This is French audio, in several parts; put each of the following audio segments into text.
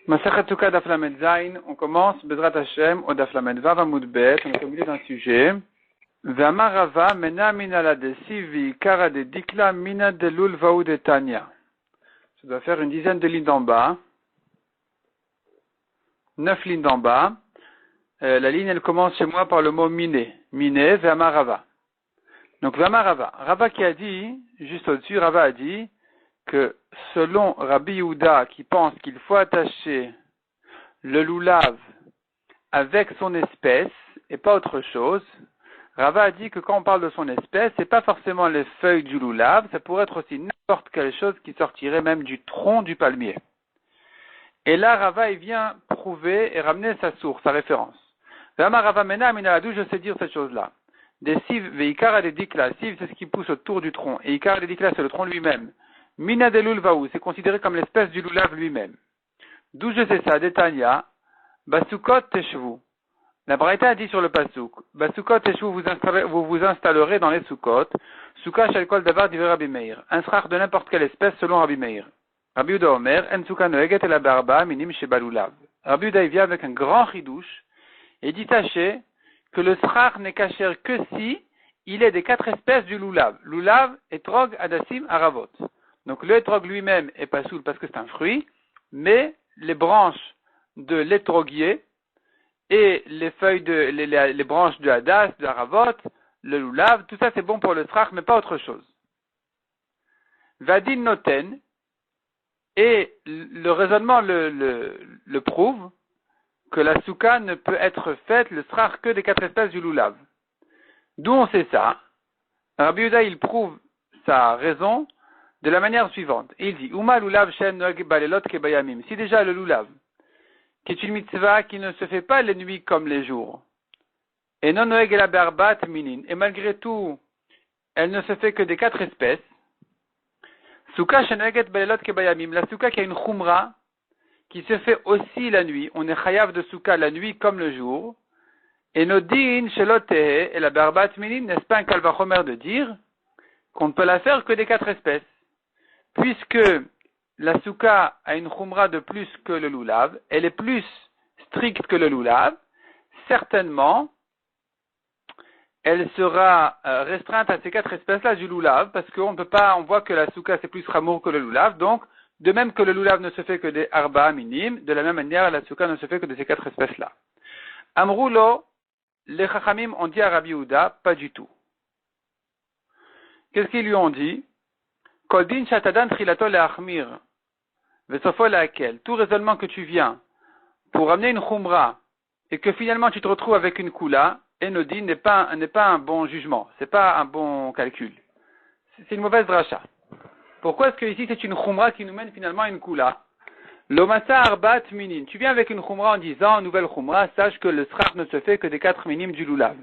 Masachet Sukkah Daf Lamed Zayin, on commence Bezrat Hashem au Daf Lamed Vav Amud Bet, on est au milieu d'un sujet. Ve'amar Rava mena mina la de sivi kara de dikla mina de lul vaou de Tanya. Ça doit faire une dizaine de lignes d'en bas, 9 lignes d'en bas. La ligne elle commence chez moi par le mot miné, miné ve'amar Rava. Donc ve'amar Rava, Rava qui a dit, juste au-dessus, Rava a dit que selon Rabbi Yehuda qui pense qu'il faut attacher le loulav avec son espèce et pas autre chose, Rava a dit que quand on parle de son espèce, c'est pas forcément les feuilles du loulav, ça pourrait être aussi n'importe quelle chose qui sortirait même du tronc du palmier. Et là, Rava il vient prouver et ramener sa source, sa référence. Rava mena d'où je sais dire cette chose-là. Des siv veikara des dikla, siv c'est ce qui pousse autour du tronc, et ikara des dikla c'est le tronc lui-même. Mina de lulvaou, c'est considéré comme l'espèce du loulav lui-même. D'où je sais ça, Détania, Basukot Teshvu. La Braïta a dit sur le Pasuk, Basukot Teshvu, vous vous installerez dans les Sukot, Suka Shalkol Davar d'Iver Rabbi Meir, un srach de n'importe quelle espèce selon Rabbi Meir. Rabbi Uda Omer, En Suka Noeget et la Barba, Minim Sheba Lulav. Rabbi Uda vient avec un grand ridouche et dit tâchez que le srach n'est caché que si il est des 4 espèces du lulav. Lulav, etrog, adassim, aravot. Donc le etrog lui-même est pas soul parce que c'est un fruit, mais les branches de l'étroguier et les feuilles les branches de hadas, de aravot, le lulav, tout ça c'est bon pour le srach, mais pas autre chose. Vadin noten, et le raisonnement le prouve, que la souka ne peut être faite, le srach, que des 4 espèces du lulav. D'où on sait ça? Rabbi Yehuda, il prouve sa raison de la manière suivante. Il dit, Uma lulav shen noeg balelot kebayamim. Si déjà le lulav, qui est une mitzvah qui ne se fait pas les nuits comme les jours, et non noeg la berbat minin, et malgré tout, elle ne se fait que des 4 espèces, souka shen noeget balelot kebayamim, la souka qui a une khumra, qui se fait aussi la nuit, on est chayav de souka la nuit comme le jour, et nodin shelotehe, et la berbat minin, n'est-ce pas un kalvachomer de dire qu'on ne peut la faire que des 4 espèces? Puisque la souka a une khumra de plus que le lulav, elle est plus stricte que le lulav, certainement, elle sera restreinte à ces 4 espèces-là du lulav, parce qu'on ne peut pas, on voit que la souka c'est plus ramour que le lulav, donc, de même que le lulav ne se fait que des arba minimes, de la même manière, la souka ne se fait que de ces 4 espèces-là. Amroulo, les chachamim ont dit à Rabbi Yehuda, pas du tout. Qu'est-ce qu'ils lui ont dit? Koldin shatadan trilato leachmir, vesofo laquelle, tout raisonnement que tu viens pour amener une khumra et que finalement tu te retrouves avec une kula, enodi n'est pas un bon jugement, c'est pas un bon calcul. C'est une mauvaise dracha. Pourquoi est-ce que ici c'est une khumra qui nous mène finalement à une kula? Lomasa arbat minin. Tu viens avec une khumra en disant, nouvelle khumra, sache que le srach ne se fait que des 4 minimes du lulav.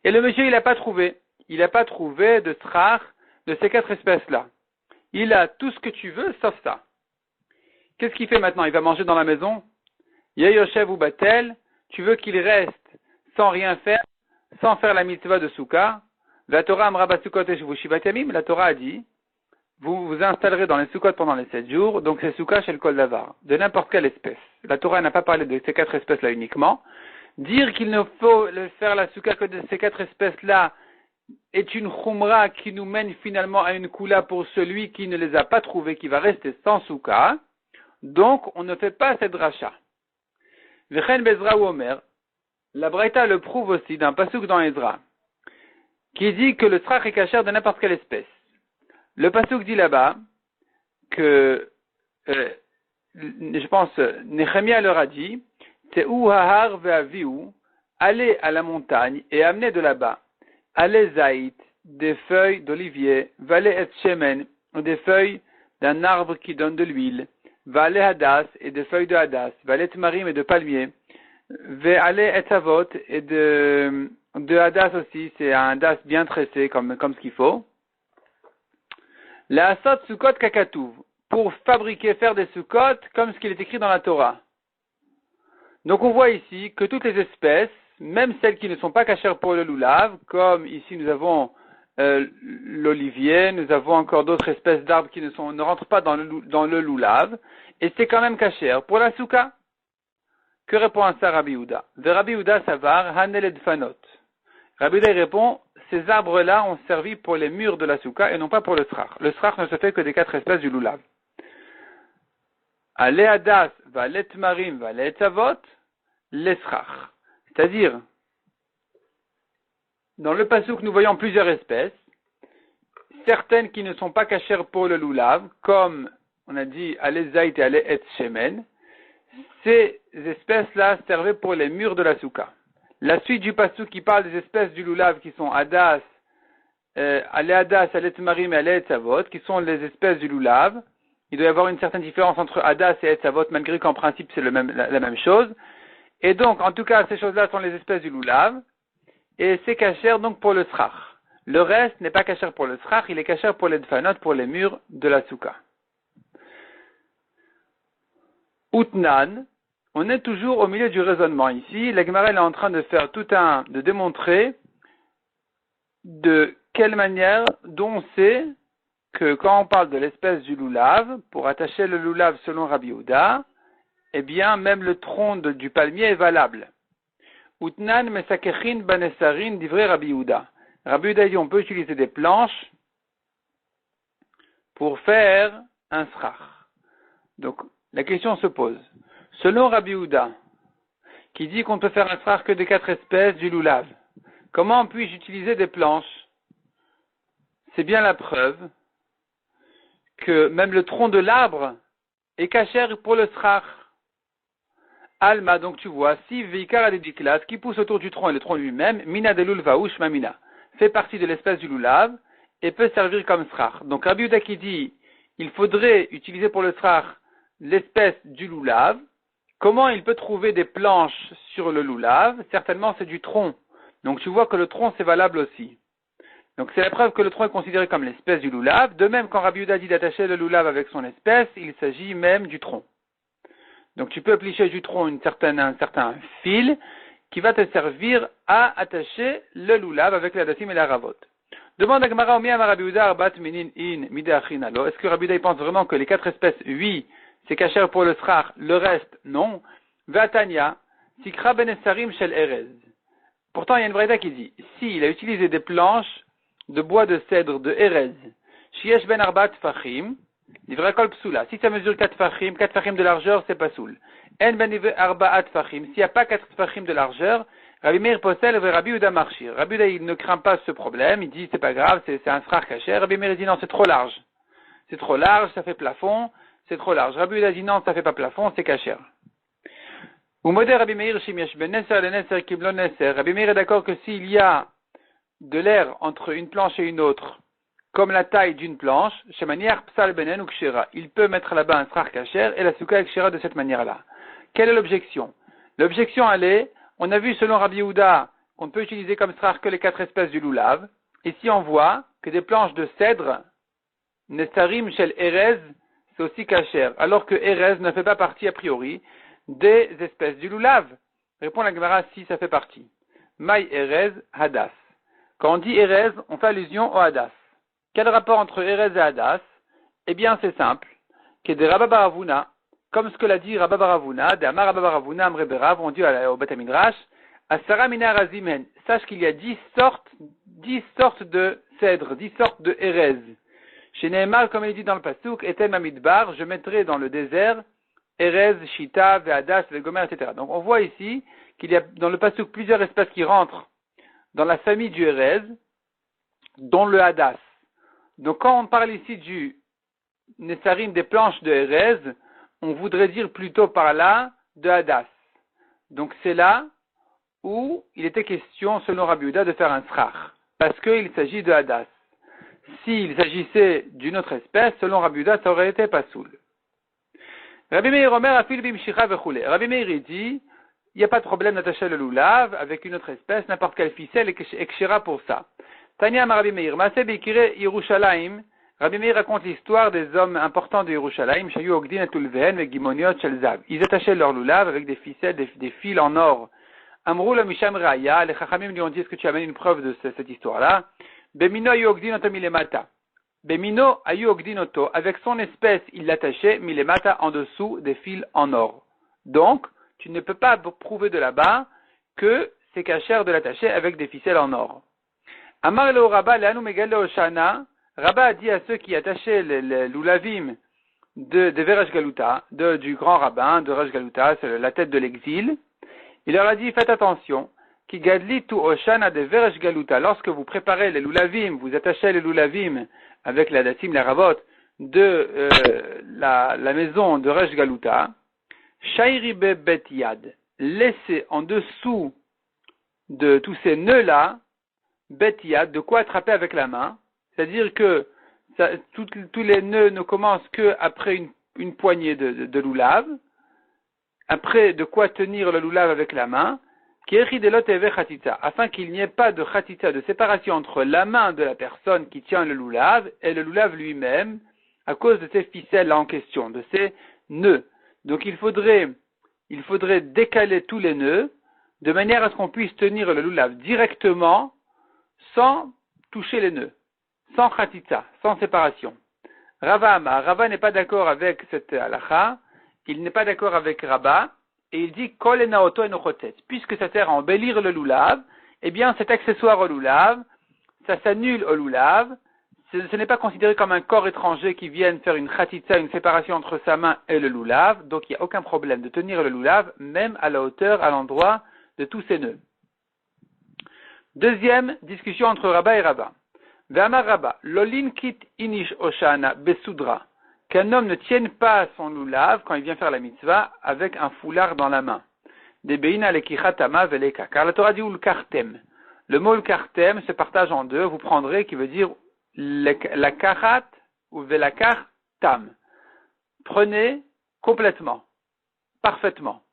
Et le monsieur il n'a pas trouvé de srach de ces 4 espèces-là. Il a tout ce que tu veux, sauf ça. Qu'est-ce qu'il fait maintenant? Il va manger dans la maison? Yeyoshev ou Batel, tu veux qu'il reste sans rien faire, sans faire la mitzvah de Souka? La Torah amra basukot eshevu shivat yamim, la Torah a dit, vous vous installerez dans les Soukot pendant les 7 jours, donc c'est Souka chez le Kol Davar, de n'importe quelle espèce. La Torah n'a pas parlé de ces 4 espèces-là uniquement. Dire qu'il ne faut faire la Souka que de ces 4 espèces-là est une khumra qui nous mène finalement à une kula pour celui qui ne les a pas trouvés, qui va rester sans souka. Donc, on ne fait pas cette dracha. Vechen Bezra ou Omer, la Braïta le prouve aussi d'un pasuk dans Ezra, qui dit que le srach est kasher de n'importe quelle espèce. Le pasuk dit là-bas que, je pense, Nehemia leur a dit, Te'u hahar ve'aviu, allez à la montagne et amenez de là-bas allez zaït, des feuilles d'olivier, valé et shemen, des feuilles d'un arbre qui donne de l'huile, valé hadas, et des feuilles de hadas, valé tmarim et de palmier, valé et avot, et de hadas aussi, c'est un hadas bien tressé, comme ce qu'il faut. La asot sukot kakatouv, pour faire des sukot, comme ce qu'il est écrit dans la Torah. Donc on voit ici que toutes les espèces, même celles qui ne sont pas cachères pour le lulav, comme ici nous avons l'olivier, nous avons encore d'autres espèces d'arbres qui ne rentrent pas dans le loulav, et c'est quand même cachère. Pour la souka, que répond à ça Rabbi Houda? De Rabbi Houda savar, hanel edfanot. Rabbi Houda répond, ces arbres-là ont servi pour les murs de la souka et non pas pour le srach. Le srach ne se fait que des 4 espèces du loulav. Ale hadas, va letmarim, va letzavot, les srach. C'est-à-dire, dans le pasuk, nous voyons plusieurs espèces, certaines qui ne sont pas cachères pour le loulav, comme on a dit ale zait et ale et shemen. Ces espèces-là servaient pour les murs de la souka. La suite du pasuk qui parle des espèces du loulav qui sont hadas, ale hadas, ale tmarim et ale etzavot, qui sont les espèces du loulav. Il doit y avoir une certaine différence entre hadas et etzavot, malgré qu'en principe c'est la même chose. Et donc, en tout cas, ces choses-là sont les espèces du loulav. Et c'est cachère donc pour le srach. Le reste n'est pas cachère pour le srach, il est cachère pour les dfanot, pour les murs de la souka. Utnan, on est toujours au milieu du raisonnement ici. La Gemara est en train de faire de démontrer de quelle manière dont on sait que quand on parle de l'espèce du loulav, pour attacher le loulav selon Rabbi Houda, eh bien, même le tronc du palmier est valable. Utnan mesakechin banesarin divrei Rabbi Houda. Rabbi Houda dit on peut utiliser des planches pour faire un srach. Donc, la question se pose. Selon Rabbi Houda, qui dit qu'on peut faire un srach que des 4 espèces du loulav, comment puis-je utiliser des planches? C'est bien la preuve que même le tronc de l'arbre est cachère pour le srach. Alma, donc tu vois, si veikar adediklas, qui pousse autour du tronc et le tronc lui-même, mina de lulvaouch mamina, fait partie de l'espèce du loulav et peut servir comme srach. Donc Rabbi Houda qui dit, il faudrait utiliser pour le srach l'espèce du loulav. Comment il peut trouver des planches sur le loulav? Certainement c'est du tronc. Donc tu vois que le tronc c'est valable aussi. Donc c'est la preuve que le tronc est considéré comme l'espèce du loulav. De même quand Rabbi Houda dit d'attacher le loulav avec son espèce, il s'agit même du tronc. Donc tu peux appliquer du tronc un certain fil qui va te servir à attacher le loulav avec la dasim et la ravot. Demande à Gemara Omi Amar Rabbi Houda Arbat Minin In Midachin Alo. Est-ce que Rabbi Houda pense vraiment que les 4 espèces, oui, c'est cachère pour le srach, le reste, non. Vatania, Sikra Benesarim Shel Erez. Pourtant, il y a une braïda qui dit, s'il a utilisé des planches de bois de cèdre de Erez, Shiesh Ben Arbat Fachim, Livra Kol Psula. Si ça mesure 4 fachim de largeur, c'est pas soul. En Ben Arbaat Fachim. S'il n'y a pas 4 fachim de largeur, Rabbi Meir Posel et Rabbi Houda Marchir. Rabbi Houda, il ne craint pas ce problème, il dit, c'est pas grave, c'est un srach cachère. Rabbi Meir dit, non, c'est trop large. C'est trop large, ça fait plafond. C'est trop large. Rabbi Houda dit non, ça fait pas plafond, c'est cachère. Ou modèle Rabbi Meir Shimyesh ben Neser le Neser Kiblon Neser. Rabbi Meir est d'accord que s'il y a de l'air entre une planche et une autre, comme la taille d'une planche, Shemaniach Psal Benen ou Kshera, il peut mettre là-bas un srach cachère et la souka est kshera de cette manière-là. Quelle est l'objection? L'objection, elle est, on a vu selon Rabbi Houda qu'on ne peut utiliser comme srach que les 4 espèces du loulav. Ici, on voit que des planches de cèdre, Nesarim Shel Erez, c'est aussi cachère, alors que Erez ne fait pas partie a priori des espèces du loulav. Répond la Gemara si ça fait partie. Maï Erez Hadas. Quand on dit Erez, on fait allusion au Hadas. Quel rapport entre Erez et Hadas? Eh bien c'est simple. Que des Rabba Baravuna, comme ce que l'a dit Rabba Baravuna, des Amar Rabba Baravuna Amre Berav, on dit au Beth Midrash, Asara Mina Razimen. Sache qu'il y a 10 sortes de cèdre, 10 sortes de Erez. Chez Nehemar, comme il dit dans le pasuk, Etel Mamidbar, je mettrai dans le désert Erez, Shita, Vehadas, Vegomer, etc. Donc on voit ici qu'il y a dans le pasuk plusieurs espèces qui rentrent dans la famille du Erez, dont le Hadas. Donc quand on parle ici du Nessarim des planches de Erez, on voudrait dire plutôt par là de Hadas. Donc c'est là où il était question, selon Rabbi Houda, de faire un srach, parce qu'il s'agit de Hadas. S'il s'agissait d'une autre espèce, selon Rabbi Houda, ça aurait été pasoul. Rabbi Meir Omer afil bimshicha vechule. Rabbi Meir dit, il n'y a pas de problème d'attacher le loulav avec une autre espèce, n'importe quelle ficelle est kshira pour ça. Tanya Rabbi Meir, Maaseh Beikire Yerushalayim. Rabbi Meir raconte l'histoire des hommes importants de Yerushalayim, Shayu Ogdin et Tulvehen et Gimoniot Shelzav. Ils attachaient leur loulav avec des ficelles, des fils en or. Amrou la Misham Raya, les Chachamim lui ont dit, est-ce que tu amènes une preuve de cette histoire-là? Bemino ayu ogdinoto milemata. Bemino ayu ogdinoto. Avec son espèce, il l'attachait milemata en dessous des fils en or. Donc, tu ne peux pas prouver de là-bas que c'est cachère de l'attacher avec des ficelles en or. Amar le Rabba le'anu megale oshana. Rabba a dit à ceux qui attachaient les lulavim de Veresh Galuta, du grand rabbin de Veresh Galuta, c'est la tête de l'exil. Il leur a dit, faites attention, ki gadli tu oshana de Veresh Galuta. Lorsque vous préparez les lulavim, vous attachez les lulavim avec la datim, la ravot de la maison de Veresh Galuta. Shairibe bet yad. Laissez en dessous de tous ces nœuds-là, bet yad, de quoi attraper avec la main. C'est-à-dire que tous les nœuds ne commencent qu'après une poignée de loulav, après de quoi tenir le loulav avec la main, afin qu'il n'y ait pas de khatita, de séparation entre la main de la personne qui tient le loulav et le loulav lui-même, à cause de ces ficelles en question, de ces nœuds. Donc il faudrait décaler tous les nœuds, de manière à ce qu'on puisse tenir le loulav directement, sans toucher les nœuds. Sans khatitza, sans séparation. Rava n'est pas d'accord avec cette halakha, il n'est pas d'accord avec Rabba, et il dit kol enaoto enochotet. Puisque ça sert à embellir le loulav, eh bien cet accessoire au loulav, ça s'annule au loulav, ce n'est pas considéré comme un corps étranger qui vienne faire une khatitza, une séparation entre sa main et le loulav, donc il n'y a aucun problème de tenir le loulav, même à la hauteur, à l'endroit de tous ces nœuds. Deuxième discussion entre Rabba et Rabba. Ve'amar Rabba, l'olin kit inish oshana besudra, qu'un homme ne tienne pas son loulav quand il vient faire la mitzvah avec un foulard dans la main. Debeina lekichatama veleka, car la Torah dit ulkartem. Le mot ulkartem se partage en deux, vous prendrez qui veut dire la karat ou velakar tam. Prenez complètement, parfaitement.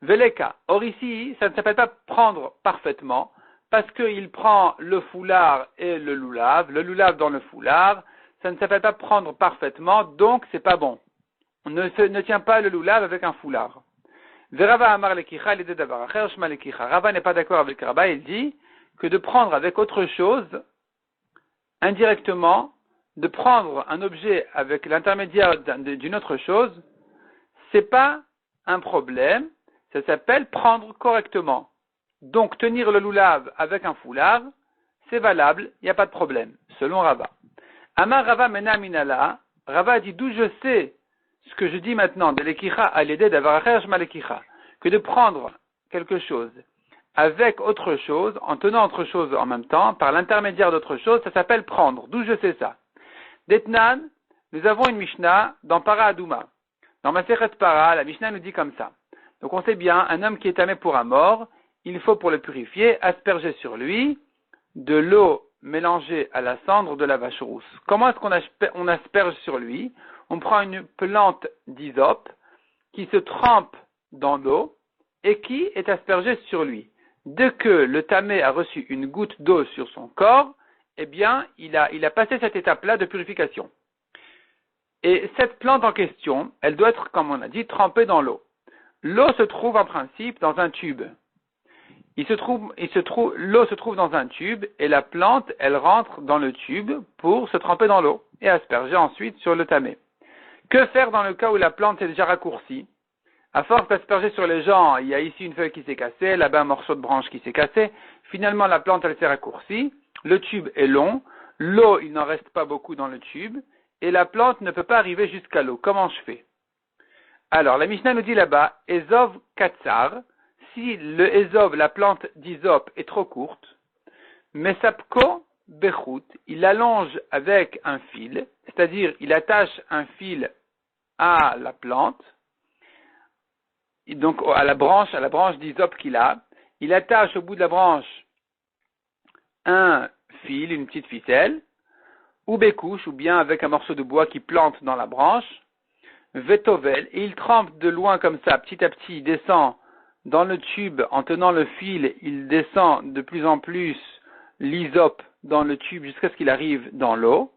Veleka, or ici, ça ne s'appelle pas prendre parfaitement, parce qu'il prend le foulard et le loulav dans le foulard, ça ne s'appelle pas prendre parfaitement, donc c'est pas bon. On ne tient pas le loulav avec un foulard. Verava amar lekicha l'idée d'avoir cherchma lekicha. Rava n'est pas d'accord avec Rabba, il dit que de prendre avec autre chose, indirectement, de prendre un objet avec l'intermédiaire d'une autre chose, c'est pas un problème, ça s'appelle prendre correctement. Donc, tenir le loulav avec un foulard, c'est valable, il n'y a pas de problème, selon Rava. Amar Rava mena minala, Rava dit d'où je sais ce que je dis maintenant, de l'ekicha à l'idée d'avoir ma l'ekicha, que de prendre quelque chose avec autre chose, en tenant autre chose en même temps, par l'intermédiaire d'autre chose, ça s'appelle prendre. D'où je sais ça? D'Etnan, nous avons une Mishnah dans Para Aduma. Dans Masechet Para, la Mishnah nous dit comme ça. Donc on sait bien, un homme qui est tamé pour un mort, il faut pour le purifier, asperger sur lui de l'eau mélangée à la cendre de la vache rousse. Comment est-ce qu'on asperge sur lui? On prend une plante d'hysope qui se trempe dans l'eau et qui est aspergée sur lui. Dès que le tamé a reçu une goutte d'eau sur son corps, eh bien, il a passé cette étape-là de purification. Et cette plante en question, elle doit être, comme on a dit, trempée dans l'eau. L'eau se trouve en principe dans un tube. L'eau se trouve dans un tube et la plante, elle rentre dans le tube pour se tremper dans l'eau et asperger ensuite sur le tamé. Que faire dans le cas où la plante est déjà raccourcie? À force d'asperger sur les gens, il y a ici une feuille qui s'est cassée, là-bas un morceau de branche qui s'est cassé. Finalement, la plante, elle s'est raccourcie. Le tube est long. L'eau, il n'en reste pas beaucoup dans le tube. Et la plante ne peut pas arriver jusqu'à l'eau. Comment je fais? Alors, la Mishnah nous dit là-bas, Ezov Katsar, si le Ezov, la plante d'Hysope, est trop courte, Mesapko Bechut, il l'allonge avec un fil, c'est-à-dire il attache un fil à la plante, donc à la branche d'Hysope qu'il a, il attache au bout de la branche un fil, une petite ficelle, ou bécouche, ou bien avec un morceau de bois qui plante dans la branche, Vetovel, et il trempe de loin comme ça, petit à petit, il descend dans le tube, en tenant le fil, il descend de plus en plus l'hysope dans le tube jusqu'à ce qu'il arrive dans l'eau.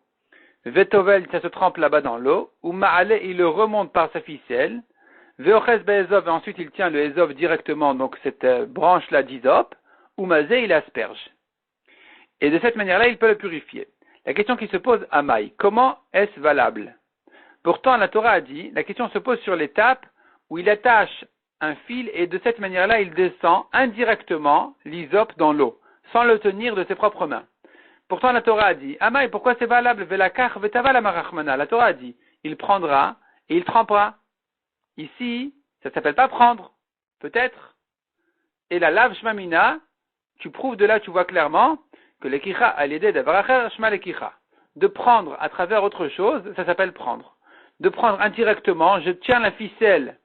Vetovel, ça se trempe là-bas dans l'eau, ou Maale, il le remonte par sa ficelle, Veoches Be'ezov, et ensuite il tient le Ezov directement, donc cette branche-là d'hysope, ou Mazé, il asperge. et de cette manière-là, il peut le purifier. La question qui se pose à Maï, comment est-ce valable? Pourtant, la Torah a dit, la question se pose sur l'étape où il attache un fil et de cette manière-là, il descend indirectement l'hysope dans l'eau, sans le tenir de ses propres mains. Pourtant, la Torah a dit, Amaï, pourquoi c'est valable? Velakach vetaval amarachmana. La Torah a dit, il prendra et il trempera. Ici, ça ne s'appelle pas prendre, peut-être. Et la lave shmamina, tu prouves de là, tu vois clairement que l'ekicha a l'idée d'avaracher shma l'ekicha. De prendre à travers autre chose, ça s'appelle prendre. De prendre indirectement, je tiens la ficelle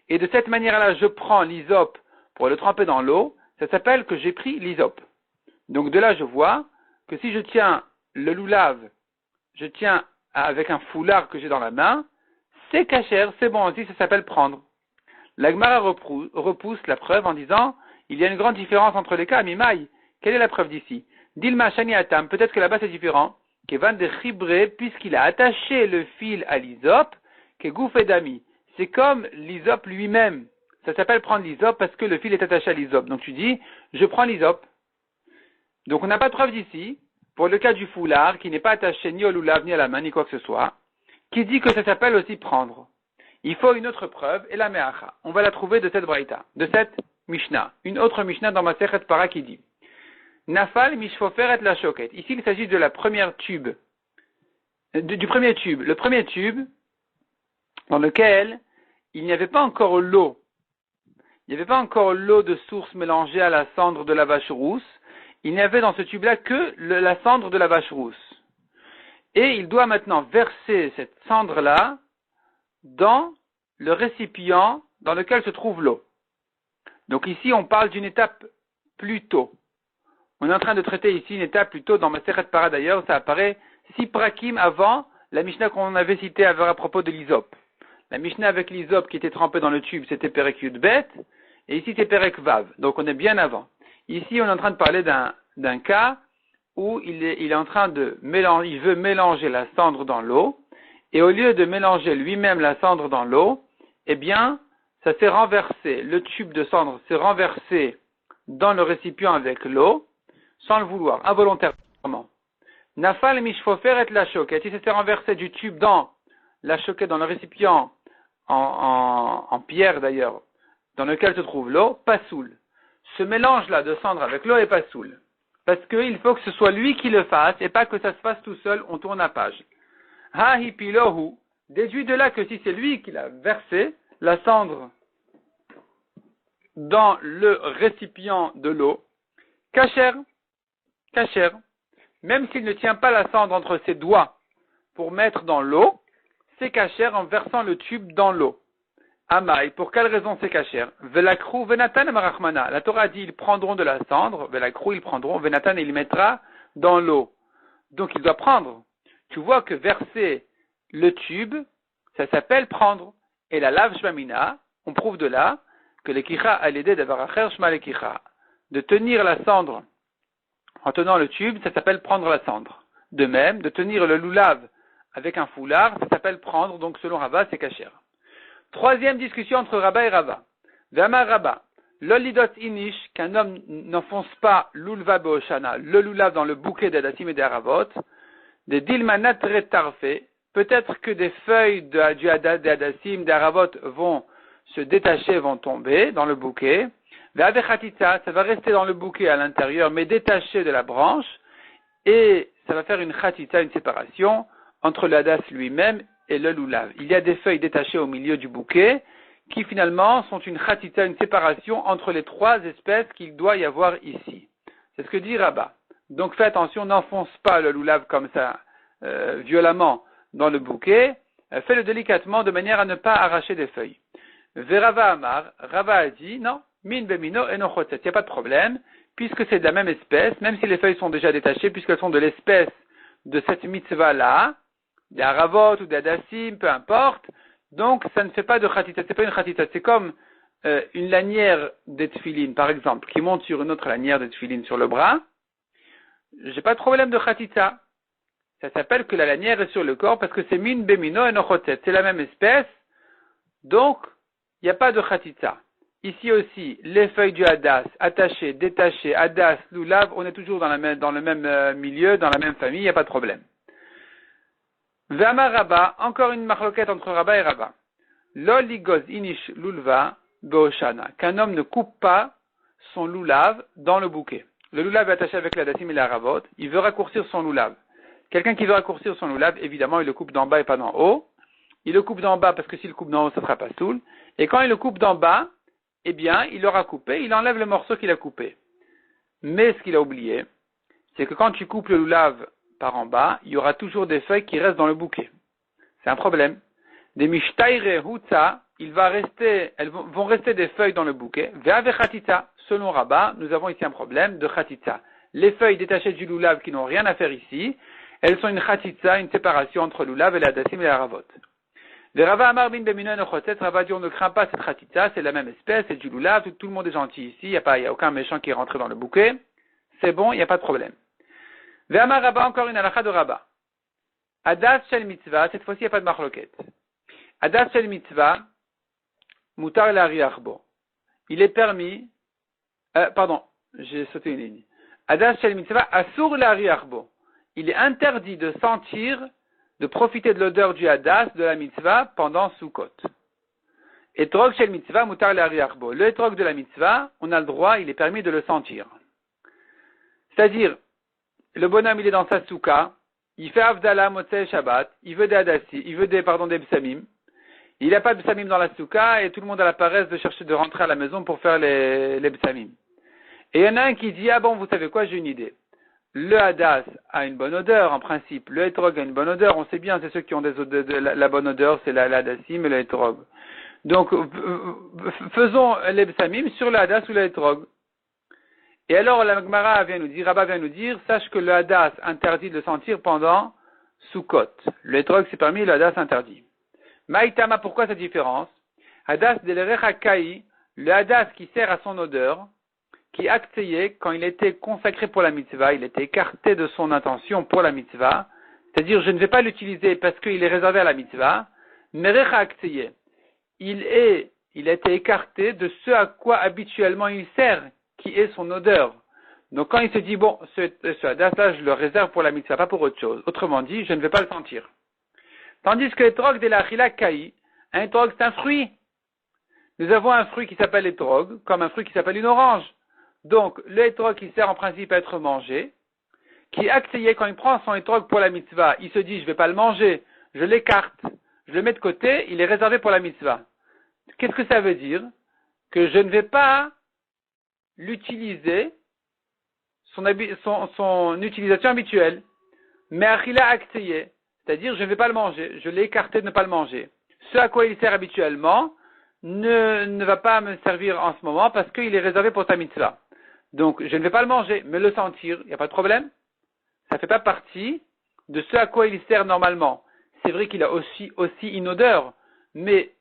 et de cette manière-là, je prends l'hysope pour le tremper dans l'eau, ça s'appelle que j'ai pris l'hysope. Donc de là, je vois que si je tiens le loulav, je tiens avec un foulard que j'ai dans la main, c'est kasher, c'est bon aussi, ça s'appelle prendre. La Gemara repousse la preuve en disant, il y a une grande différence entre les cas, Mimaï. Quelle est la preuve d'ici? Dilma shani atam, peut-être que là-bas c'est différent. Kevan de chibré, puisqu'il a attaché le fil à l'hysope, que gouf et dami. C'est comme l'hysope lui-même. Ça s'appelle prendre l'hysope parce que le fil est attaché à l'hysope. Donc tu dis, je prends l'hysope. Donc on n'a pas de preuve d'ici, pour le cas du foulard, qui n'est pas attaché ni au loulav, ni à la main, ni quoi que ce soit, qui dit que ça s'appelle aussi prendre. Il faut une autre preuve, et la me'acha. On va la trouver de cette braïta, de cette Mishnah. Une autre Mishnah dans ma Sechet Para qui dit, Nafal mishfoferet la shoket. Ici, il s'agit de la première tube, du premier tube. Le premier tube, dans lequel il n'y avait pas encore l'eau. Il n'y avait pas encore l'eau de source mélangée à la cendre de la vache rousse. Il n'y avait dans ce tube-là que la cendre de la vache rousse. Et il doit maintenant verser cette cendre-là dans le récipient dans lequel se trouve l'eau. Donc ici, on parle d'une étape plus tôt. On est en train de traiter ici une étape plus tôt dans Masechet Para d'ailleurs, ça apparaît 6 prakim avant la Mishnah qu'on avait citée à propos de l'hysope. La Mishnah avec l'hysope qui était trempée dans le tube, c'était Perek Yud Bet, et ici c'est Perek Vav, donc on est bien avant. Ici, on est en train de parler d'un cas où il est en train de mélanger, il veut mélanger la cendre dans l'eau, et au lieu de mélanger lui-même la cendre dans l'eau, eh bien, ça s'est renversé, le tube de cendre s'est renversé dans le récipient avec l'eau, sans le vouloir, involontairement. Nafal mishfofer et la choquette, il s'est renversé du tube dans la choquette, dans le récipient en pierre d'ailleurs, dans lequel se trouve l'eau, pasoul. Ce mélange-là de cendre avec l'eau est pasoul. Parce qu'il faut que ce soit lui qui le fasse et pas que ça se fasse tout seul, on tourne la page. Ha hipilohu, déduit de là que si c'est lui qui l'a versé, la cendre dans le récipient de l'eau, kasher, même s'il ne tient pas la cendre entre ses doigts pour mettre dans l'eau, c'est kasher en versant le tube dans l'eau. Amaï, pour quelle raison c'est kasher? Velakru venatan marachmana. La Torah dit ils prendront de la cendre, velakru ils prendront, venatan il mettra dans l'eau. Donc il doit prendre. Tu vois que verser le tube, ça s'appelle prendre. Et la lave shmamina, on prouve de là que l'ekicha a l'idée d'avaracher shma l'ekicha. De tenir la cendre en tenant le tube, ça s'appelle prendre la cendre. De même, de tenir le loulav avec un foulard, ça s'appelle prendre, donc selon Rava, c'est kasher. Troisième discussion entre Rabba et Rava. Vama Rabba, l'olidot inish, qu'un homme n'enfonce pas l'ulva beoshana, le loulav dans le bouquet d'Adassim et d'Aravot, des dilmanat retarfe, peut-être que des feuilles d'Adassim, d'Aravot vont se détacher, vont tomber dans le bouquet. Ve'avechatitza, ça va rester dans le bouquet à l'intérieur, mais détaché de la branche, et ça va faire une chatitza, une séparation, entre l'Adas lui-même et le loulav. Il y a des feuilles détachées au milieu du bouquet, qui finalement sont une chatitza, une séparation entre les trois espèces qu'il doit y avoir ici. C'est ce que dit Rabba. Donc fais attention, n'enfonce pas le loulav comme ça, violemment, dans le bouquet, fais-le délicatement de manière à ne pas arracher des feuilles. Verava Amar, Rava a dit, non, min bemino et nochotet, il n'y a pas de problème, puisque c'est de la même espèce, même si les feuilles sont déjà détachées, puisqu'elles sont de l'espèce de cette mitzvah-là, des haravot ou des hadassim, peu importe, donc ça ne fait pas de khatita, c'est pas une khatita, c'est comme une lanière des tefilines, par exemple, qui monte sur une autre lanière des tefilines sur le bras, j'ai pas de problème de khatita. Ça s'appelle que la lanière est sur le corps parce que c'est min bemino et nochotet, c'est la même espèce, donc il n'y a pas de khatita. ici aussi, les feuilles du hadas, attachées, détachées, hadas, loulav, on est toujours dans le même milieu, dans la même famille, il n'y a pas de problème. Vama Rabba, encore une marloquette entre Rabba et Rabba. L'oligoz inish lulva beoshana, qu'un homme ne coupe pas son loulav dans le bouquet. Le loulav est attaché avec la dasim et la ravot, il veut raccourcir son loulav. Quelqu'un qui veut raccourcir son loulav, évidemment, il le coupe d'en bas et pas d'en haut. Il le coupe d'en bas parce que s'il le coupe d'en haut, ça ne sera pas soul. Et quand il le coupe d'en bas, eh bien, il l'aura coupé, il enlève le morceau qu'il a coupé. Mais ce qu'il a oublié, c'est que quand tu coupes le loulav par en bas, il y aura toujours des feuilles qui restent dans le bouquet. C'est un problème. Des mishtaire hutza, elles vont rester des feuilles dans le bouquet. Ve'ave chatitza. Selon Rabba, nous avons ici un problème de chatitza. Les feuilles détachées du loulav qui n'ont rien à faire ici, elles sont une chatitza, une séparation entre le loulav et la dasim et la ravot. Le Rava Amar bin Bemina Nochotet, Rava dit on ne craint pas cette chatitza, c'est la même espèce, c'est du loulav, tout le monde est gentil ici, il n'y a aucun méchant qui est rentré dans le bouquet. C'est bon, il n'y a pas de problème. Ve'amar Rabba, encore une halakha de Rabba. Adas shel mitzvah, cette fois-ci il n'y a pas de marloquet. Adas shel mitzvah, mutar l'ariachbo. Il est permis, j'ai sauté une ligne. Adas shel mitzvah, asur l'ariachbo. Il est interdit de sentir, de profiter de l'odeur du hadas, de la mitzvah, pendant Sukkot. Etrog shel mitzvah, mutar l'ariachbo. Le etrog de la mitzvah, on a le droit, il est permis de le sentir. C'est-à-dire, le bonhomme, il est dans sa soukha, il fait Avdallah, Motzei, Shabbat, il veut des hadassi, il veut des psamim. Il n'a pas de psamim dans la soukha et tout le monde a la paresse de chercher de rentrer à la maison pour faire les psamim. Et il y en a un qui dit, ah bon, vous savez quoi, j'ai une idée. Le hadas a une bonne odeur, en principe. Le etrog a une bonne odeur. On sait bien, c'est ceux qui ont la bonne odeur, c'est la hadassim et le etrog. Donc, faisons les psamim sur le hadas ou le etrog. Et alors, la Gemara vient nous dire, Rabba vient nous dire, sache que le hadas interdit de le sentir pendant Sukkot. Le etrog c'est permis, le hadas interdit. Maïtama, pourquoi cette différence? Hadas delerecha kai, le hadas qui sert à son odeur, qui acteyé quand il était consacré pour la mitzvah, il était écarté de son intention pour la mitzvah, c'est-à-dire je ne vais pas l'utiliser parce qu'il est réservé à la mitzvah, mais recha acteyé, il a été écarté de ce à quoi habituellement il sert, qui est son odeur. Donc quand il se dit, bon, ce hadas-là, je le réserve pour la mitzvah, pas pour autre chose. Autrement dit, je ne vais pas le sentir. Tandis que l'étrog de la achila kai, un étrog c'est un fruit. Nous avons un fruit qui s'appelle l'étrog, comme un fruit qui s'appelle une orange. Donc, l'étrog qui sert en principe à être mangé, qui est accueilli quand il prend son étrog pour la mitzvah, il se dit, je ne vais pas le manger, je l'écarte, je le mets de côté, il est réservé pour la mitzvah. Qu'est-ce que ça veut dire? Que je ne vais pas l'utiliser, son utilisation habituelle. Mais achila acteyé, c'est-à-dire je ne vais pas le manger, je l'ai écarté de ne pas le manger. Ce à quoi il sert habituellement ne va pas me servir en ce moment parce qu'il est réservé pour sa mitzvah. Donc je ne vais pas le manger, mais le sentir, il n'y a pas de problème. Ça ne fait pas partie de ce à quoi il sert normalement. C'est vrai qu'il a aussi une odeur, mais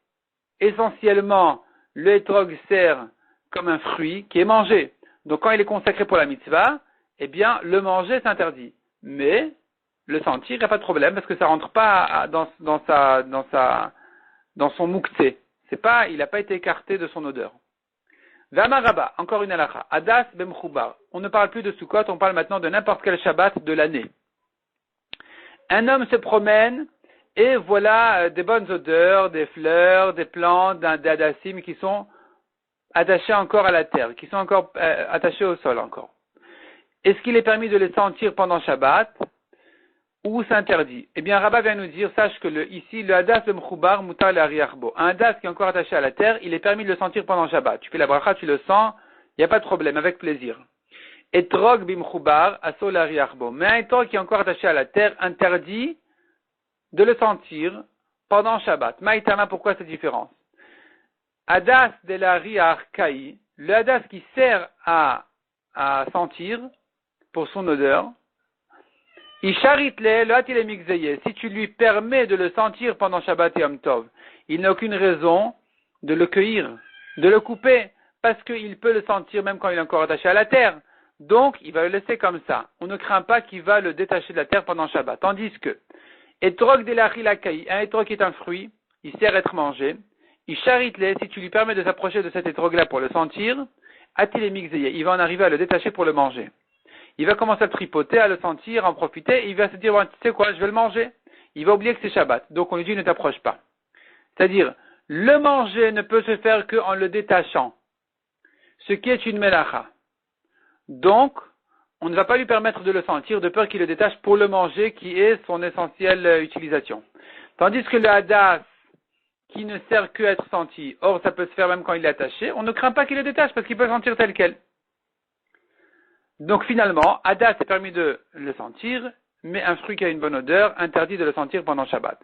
essentiellement le etrog sert comme un fruit qui est mangé. Donc quand il est consacré pour la mitzvah, eh bien le manger s'interdit. Mais le sentir, il n'y a pas de problème parce que ça rentre pas dans son mouktsé. Il n'a pas été écarté de son odeur. Vamaraba, encore une halakha. Hadas bemchoubar. On ne parle plus de Sukkot, on parle maintenant de n'importe quel Shabbat de l'année. Un homme se promène et voilà des bonnes odeurs, des fleurs, des plantes, des hadassim qui sont attachés encore à la terre, qui sont encore attachés au sol encore. Est-ce qu'il est permis de les sentir pendant Shabbat ou c'est interdit? Eh bien, Rabba vient nous dire, sache que ici, le hadas le mchoubar mutar l'ariachbo. Un hadas qui est encore attaché à la terre, il est permis de le sentir pendant Shabbat. Tu fais la bracha, tu le sens, il n'y a pas de problème, avec plaisir. Etrog bimchoubar aso l'ariachbo. Mais un etrog qui est encore attaché à la terre, interdit de le sentir pendant Shabbat. Maïtama, pourquoi cette différence? Hadas de l'ariach kai, le hadas qui sert à sentir pour son odeur, si tu lui permets de le sentir pendant Shabbat et Yom Tov, il n'a aucune raison de le cueillir, de le couper, parce qu'il peut le sentir même quand il est encore attaché à la terre. Donc, il va le laisser comme ça. On ne craint pas qu'il va le détacher de la terre pendant Shabbat. Tandis que, etrog de la chilakai, un etrog qui est un fruit, il sert à être mangé, Isharitle, si tu lui permets de s'approcher de cet étrog-là pour le sentir, il va en arriver à le détacher pour le manger. Il va commencer à le tripoter, à le sentir, à en profiter, et il va se dire, ouais, tu sais quoi, je vais le manger. Il va oublier que c'est Shabbat. Donc on lui dit, ne t'approche pas. C'est-à-dire, le manger ne peut se faire qu'en le détachant, ce qui est une melacha. Donc, on ne va pas lui permettre de le sentir, de peur qu'il le détache pour le manger, qui est son essentielle utilisation. Tandis que le hadas, qui ne sert que à être senti, or ça peut se faire même quand il est attaché, on ne craint pas qu'il le détache, parce qu'il peut le sentir tel quel. Donc finalement, hadas est permis de le sentir, mais un fruit qui a une bonne odeur, interdit de le sentir pendant Shabbat.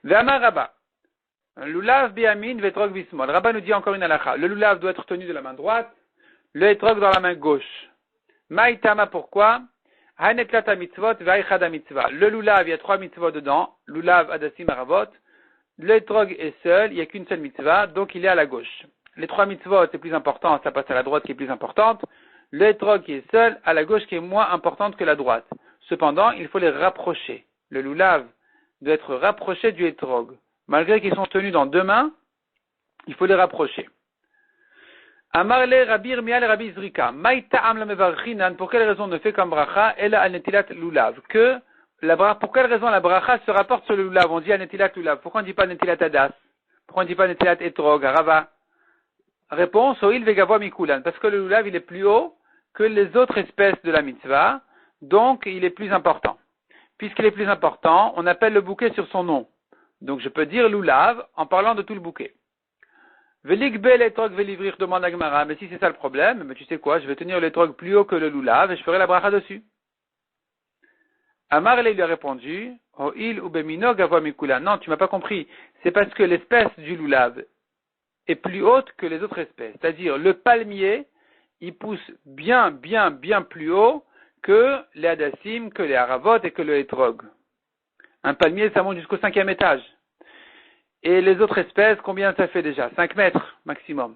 Ve'amar Rabba. Lulav bi'amin ve'etrog bismol. Rabba nous dit encore une halakha. Le lulav doit être tenu de la main droite, le etrog dans la main gauche. Maïtama, pourquoi? Haneklata mitzvot ve'aichada mitzvah. Le lulav, il y a 3 mitzvot dedans. Lulav, adasim, aravot. Le etrog est seul, il n'y a qu'une seule mitzvah, donc il est à la gauche. Les 3 mitzvot, c'est plus important, ça passe à la droite qui est plus importante. Le etrog qui est seul, à la gauche qui est moins importante que la droite. Cependant, il faut les rapprocher. Le lulav doit être rapproché du etrog. Malgré qu'ils sont tenus dans 2 mains, il faut les rapprocher. Amarle Rabbi Irmial Rabbi Zrika. Maïta'am la mevarchinan. Pour quelle raison on ne fait comme bracha ela al netilat lulav? Pour quelle raison la bracha se rapporte sur le lulav? On dit al netilat lulav. Pourquoi on ne dit pas netilat adas? Pourquoi on ne dit pas netilat etrog, arava? Réponse, oil vegavoa mikulan. Parce que le lulav il est plus haut que les autres espèces de la mitzvah, donc il est plus important. Puisqu'il est plus important, on appelle le bouquet sur son nom. Donc je peux dire lulav en parlant de tout le bouquet. Velikbe l'étrog velivrir demande la Gemara, mais si c'est ça le problème, mais tu sais quoi, je vais tenir l'étrog plus haut que le lulav et je ferai la bracha dessus. Amarle lui a répondu, oh il ou bemino gavoa mikula. Non, tu m'as pas compris. C'est parce que l'espèce du lulav est plus haute que les autres espèces. C'est-à-dire le palmier, il pousse bien plus haut que les hadassim, que les haravot et que le hétrog. Un palmier, ça monte jusqu'au 5e étage. Et les autres espèces, combien ça fait déjà? 5 mètres maximum.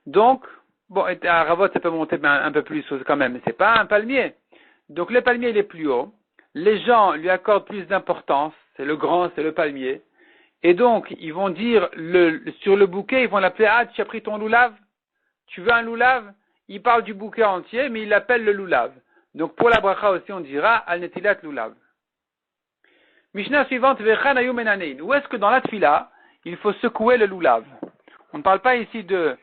Donc, bon, et haravot, ça peut monter un peu plus quand même, mais c'est pas un palmier. Donc le palmier, il est plus haut. Les gens lui accordent plus d'importance. C'est le grand, c'est le palmier. Et donc, ils vont dire, sur le bouquet, ils vont l'appeler, ah, tu as pris ton lulav? Tu veux un lulav? Il parle du bouquet entier, mais il l'appelle le lulav. Donc pour la bracha aussi, on dira, al netilat lulav. Mishnah suivante, Vechan ayu menanein. Où est-ce que dans la tfila, il faut secouer le lulav? On ne parle pas ici de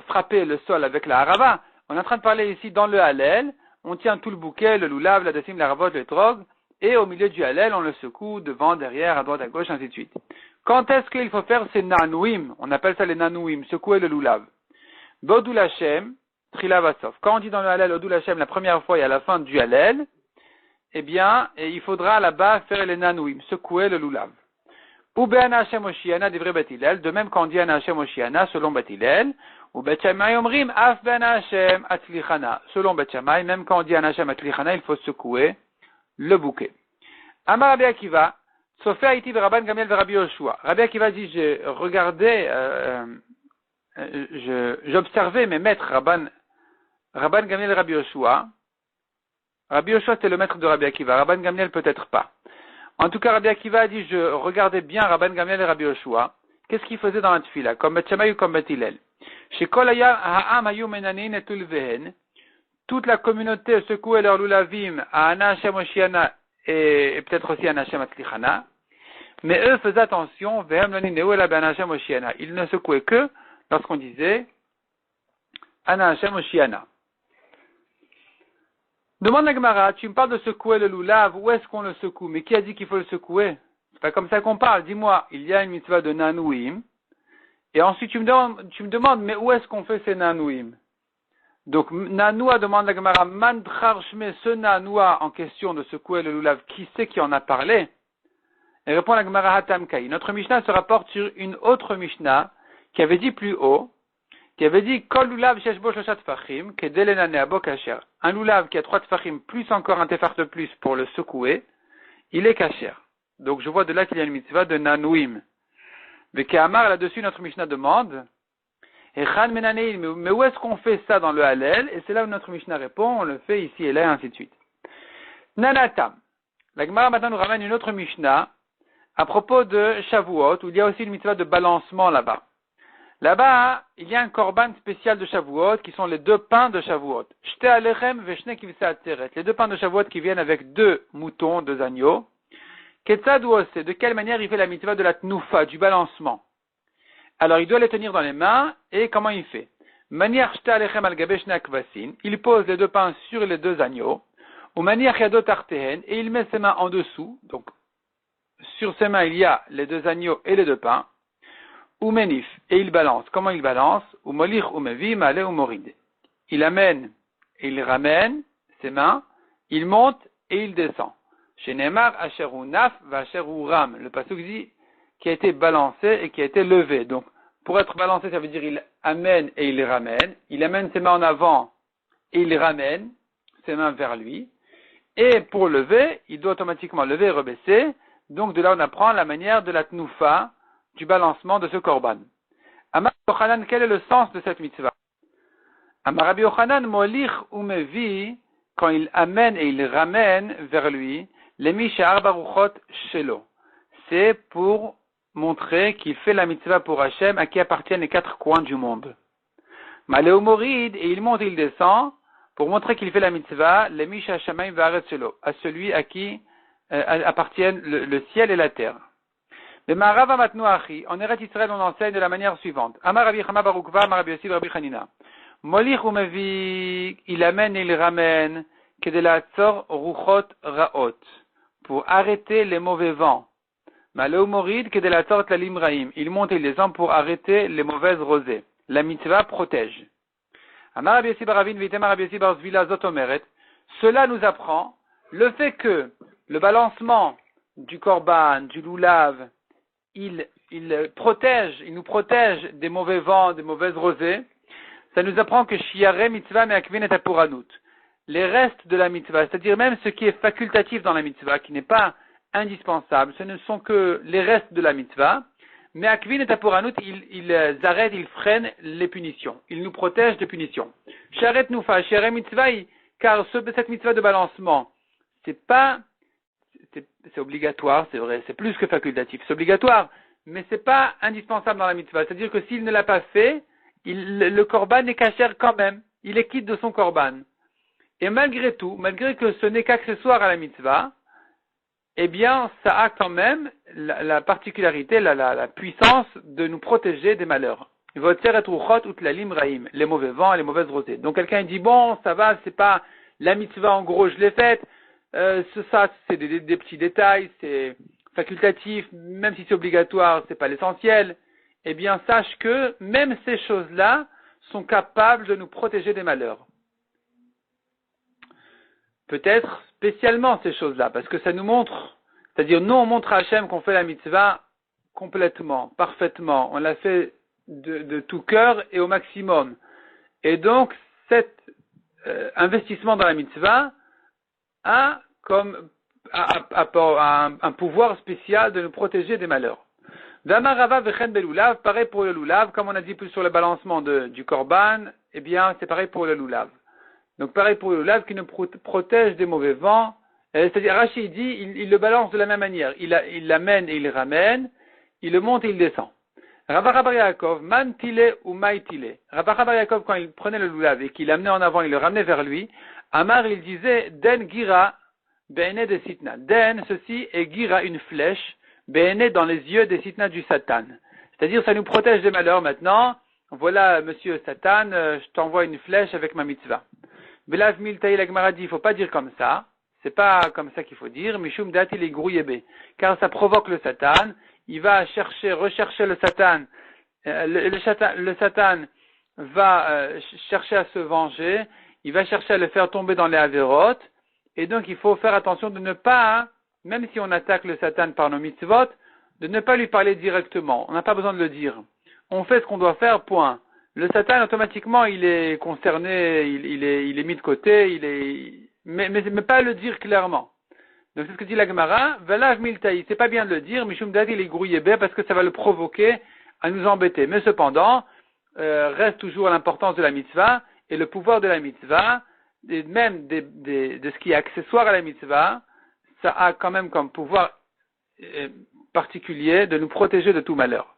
frapper le sol avec la harava. On est en train de parler ici dans le halel. On tient tout le bouquet, le lulav, la dasim, la haravot, le trog. Et au milieu du halel, on le secoue devant, derrière, à droite, à gauche, ainsi de suite. Quand est-ce qu'il faut faire ces nanouim? On appelle ça les nanouim, secouer le lulav. Bodul Hashem, trilavasov. Quand on dit dans le halel, Bodul Hashem, la première fois et à la fin du halel, eh bien, il faudra là-bas faire les nanouim, secouer le lulav. Ou ben Hashem Oshiana d'Ivre Batilel, de même quand on dit Ana Hashem Oshiana selon Batilel, ou Bet Shammai Omrim Af ben Hashem Atlichana. Selon Bet Shammai, même quand on dit Ana Hashem Atlichana, il faut secouer le bouquet. Amar Rabbi Akiva, Sofé Haïti Rabban Gamliel Rabbi Yoshua. Rabbi Akiva dit, j'ai regardé, j'observais mes maîtres Rabban Gamliel Rabbi Yoshua. Rabbi Yoshua c'était le maître de Rabbi Akiva, Rabban Gamliel peut-être pas. En tout cas, Rabbi Akiva a dit, je regardais bien Rabban Gamliel et Rabbi Yoshua. Qu'est-ce qu'ils faisaient dans la tefila, comme Bet Shammai ou comme Bet Hillel? Chez Kol Ha'am Hayu Menanin et Tulvehen, toute la communauté secouait leur lulavim à Ana Hashem Oshiana et peut-être aussi Ana Hashem Atlichana. Mais eux faisaient attention, Vehem Lonineu et Ana Hashem Oshiana. Ils ne secouaient que lorsqu'on disait Ana Hashem Oshiana. Demande la Gemara, tu me parles de secouer le lulav, où est-ce qu'on le secoue? Mais qui a dit qu'il faut le secouer? C'est pas comme ça qu'on parle. Dis-moi, il y a une mitzvah de nanouim, et ensuite tu me demandes, mais où est-ce qu'on fait ces nanouim? Donc, nanoua demande la Gemara, mandcharshme, ce nanoua en question de secouer le lulav, qui c'est qui en a parlé? Et répond la Gemara Hatamkai. Notre Mishnah se rapporte sur une autre Mishnah, qui avait dit plus haut, qui avait dit Kol lulav sheshbo shloshat tfachim kedelenane abo kasher. Un lulav qui a 3 tfachim plus encore un tefar de plus pour le secouer, il est kasher. Donc je vois de là qu'il y a une mitzvah de nanouim. Vekehamar là-dessus notre Mishnah demande Echan menaneim, mais où est-ce qu'on fait ça dans le halel? Et c'est là où notre Mishnah répond, on le fait ici et là, et ainsi de suite. Nanatam. La Gemara maintenant nous ramène une autre Mishnah à propos de Shavuot, où il y a aussi une mitzvah de balancement là-bas. Là-bas, il y a un korban spécial de Shavuot, qui sont les 2 pains de Shavuot. Shte alechem veshne kivseh atzeret. Les 2 pains de Shavuot qui viennent avec 2 moutons, 2 agneaux. Ketzad ose, de quelle manière il fait la mitzvah de la tnoufa, du balancement? Alors, il doit les tenir dans les mains, et comment il fait? Manière shte alechem al gabe shne akvasin. Il pose les 2 pains sur les 2 agneaux. Ou manière yadot artehen, et il met ses mains en dessous. Donc, sur ses mains, il y a les 2 agneaux et les 2 pains. Ou menif, et il balance. Comment il balance? Ou molich ou mevi, malé ou morid. Il amène et il ramène ses mains, il monte et il descend. Chez Neymar, Asherou Naf, Vasherou Ram. Le pasuk dit qui a été balancé et qui a été levé. Donc, pour être balancé, ça veut dire il amène et il ramène. Il amène ses mains en avant et il ramène ses mains vers lui. Et pour lever, il doit automatiquement lever et rebaisser. Donc, de là, on apprend la manière de la tnoufa, du balancement de ce korban. Amar Yochanan, quel est le sens de cette mitzvah? Amar Rabbi Yochanan, molich ou mevi, quand il amène et il ramène vers lui, lemi she'ar baruchot shelo. C'est pour montrer qu'il fait la mitzvah pour Hachem, à qui appartiennent les 4 coins du monde. Malé ou morid, et il monte et il descend, pour montrer qu'il fait la mitzvah, lemi she'ashamayim va'aretz shelo, à celui à qui appartiennent le ciel et la terre. Mais Marava Matnuachi, en Eretz Israël, on enseigne de la manière suivante. Amar Rabbi Chama Barukva, Amar Rabbi Yossi, Rabbi Chanina. Molich ou mevi, il amène et il ramène, que de la tzor ruchot raot, pour arrêter les mauvais vents. Maleu morid, que de la tzor tlalim raim, il monte et il descend pour arrêter les mauvaises rosées. La mitzvah protège. Amar Rabbi Yossi Baravin, Vitem Rabbi Yossi Barzvila Zotomeret. Cela nous apprend le fait que le balancement du korban, du loulav, il nous protège des mauvais vents, des mauvaises rosées. Ça nous apprend que shiare mitzvah me'akvin et apuranut. Les restes de la mitzvah, c'est-à-dire même ce qui est facultatif dans la mitzvah, qui n'est pas indispensable, ce ne sont que les restes de la mitzvah. Me'akvin et apuranut, ils arrêtent, ils freinent les punitions. Ils nous protègent des punitions. Sharet nufa, shiare mitzvah, car cette mitzvah de balancement, c'est obligatoire, c'est vrai, c'est plus que facultatif, c'est obligatoire, mais c'est pas indispensable dans la mitzvah. C'est-à-dire que s'il ne l'a pas fait, le korban est kasher quand même, il est quitte de son korban. Et malgré tout, malgré que ce n'est qu'accessoire à la mitzvah, eh bien, ça a quand même la particularité, la puissance de nous protéger des malheurs. Les mauvais vents et les mauvaises rosées. Donc quelqu'un dit, bon, ça va, c'est pas la mitzvah, en gros, je l'ai faite, ça, c'est des petits détails, c'est facultatif, même si c'est obligatoire, c'est pas l'essentiel. Eh bien, sache que même ces choses-là sont capables de nous protéger des malheurs. Peut-être spécialement ces choses-là, parce que ça nous montre, c'est-à-dire nous on montre à Hachem qu'on fait la mitzvah complètement, parfaitement, on l'a fait de tout cœur et au maximum. Et donc cet investissement dans la mitzvah a un pouvoir spécial de nous protéger des malheurs. Damarava vechen belulav, pareil pour le lulav, comme on a dit plus sur le balancement du korban, eh bien c'est pareil pour le lulav. Donc pareil pour le lulav qui nous protège des mauvais vents. C'est-à-dire Rashi dit, il le balance de la même manière. Il l'amène et il le ramène, il le monte et il descend. Rabba Bar Yaakov, man tile ou maï tile. Rabba Bar Yaakov, quand il prenait le lulav et qu'il l'amenait en avant, il le ramenait vers lui, Amar il disait, den gira be'ene de sitna. Den, ceci est gira, une flèche, be'ene dans les yeux des sitna du Satan. C'est-à-dire ça nous protège des malheurs maintenant. Voilà, monsieur Satan, je t'envoie une flèche avec ma mitzvah. Belav miltaï la Gemara dit, il faut pas dire comme ça. C'est pas comme ça qu'il faut dire. Mishum dati les grouillébé. Car ça provoque le Satan. Il va rechercher le Satan. Le Satan va chercher à se venger. Il va chercher à le faire tomber dans les avérotes. Et donc il faut faire attention de ne pas, même si on attaque le Satan par nos mitzvot, de ne pas lui parler directement. On n'a pas besoin de le dire. On fait ce qu'on doit faire, point. Le Satan, automatiquement, il est concerné, il est mis de côté, mais pas le dire clairement. Donc c'est ce que dit la Gemara, Velav miltaï, c'est pas bien de le dire, Mishum dati il est grouillébé parce que ça va le provoquer à nous embêter. Mais cependant, reste toujours l'importance de la mitzvah et le pouvoir de la mitzvah, et même de ce qui est accessoire à la mitzvah, ça a quand même comme pouvoir particulier de nous protéger de tout malheur.